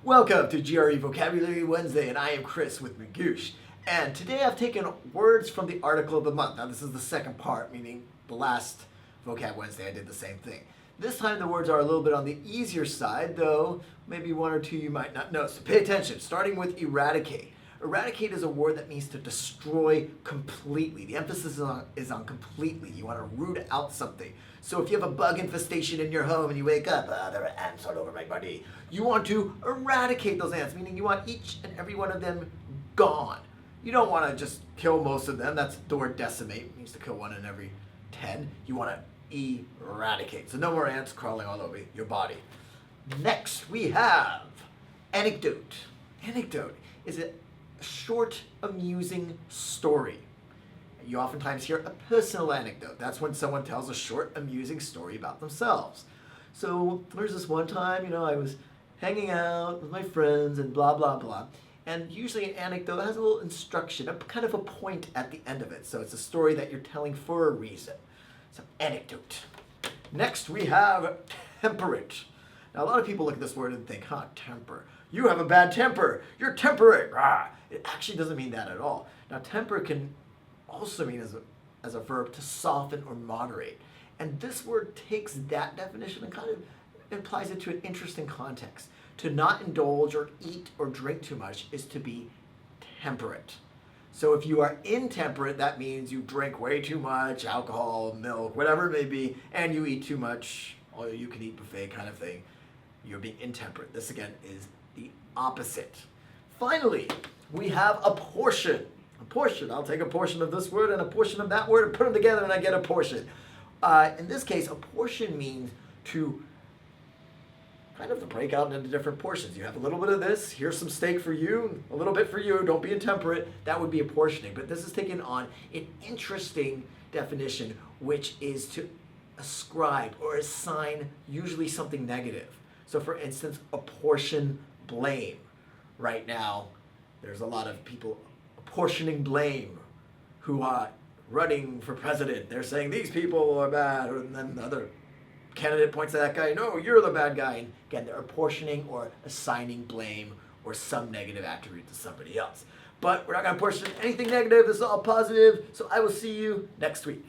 Welcome to GRE Vocabulary Wednesday, and I am Chris with Magoosh. And today I've taken words from the article of the month. Now this is the second part, meaning the last Vocab Wednesday I did the same thing. This time the words are a little bit on the easier side, though maybe one or two you might not know. So pay attention, starting with eradicate. Eradicate is a word that means to destroy completely. The emphasis is on completely. You want to root out something. So if you have a bug infestation in your home and you wake up, there are ants all over my body. You want to eradicate those ants, meaning you want each and every one of them gone. You don't want to just kill most of them. That's the word decimate. It means to kill one in every 10. You want to eradicate. So no more ants crawling all over your body. Next we have anecdote. Anecdote is a short, amusing story. You oftentimes hear a personal anecdote. That's when someone tells a short, amusing story about themselves. So there's this one time, I was hanging out with my friends and blah, blah, blah. And usually an anecdote has a little instruction, a kind of a point at the end of it. So it's a story that you're telling for a reason. So anecdote. Next we have temperate. Now a lot of people look at this word and think, temper. You have a bad temper. You're temperate. Rah. It actually doesn't mean that at all. Now temper can also mean as a verb to soften or moderate. And this word takes that definition and kind of applies it to an interesting context. To not indulge or eat or drink too much is to be temperate. So if you are intemperate, that means you drink way too much alcohol, milk, whatever it may be, and you eat too much, all you can eat buffet kind of thing. You're being intemperate. This again is the opposite. Finally, we have apportion. Apportion. I'll take a portion of this word and a portion of that word and put them together and I get a portion. In this case, apportion means to kind of to break out into different portions. You have a little bit of this, here's some steak for you, a little bit for you, don't be intemperate. That would be apportioning. But this is taken on an interesting definition, which is to ascribe or assign usually something negative. So for instance, apportion blame. Right now, there's a lot of people apportioning blame who are running for president. They're saying these people are bad, and then the other candidate points at that guy, no, you're the bad guy. And again, they're apportioning or assigning blame or some negative attribute to somebody else. But we're not going to apportion anything negative. This is all positive. So I will see you next week.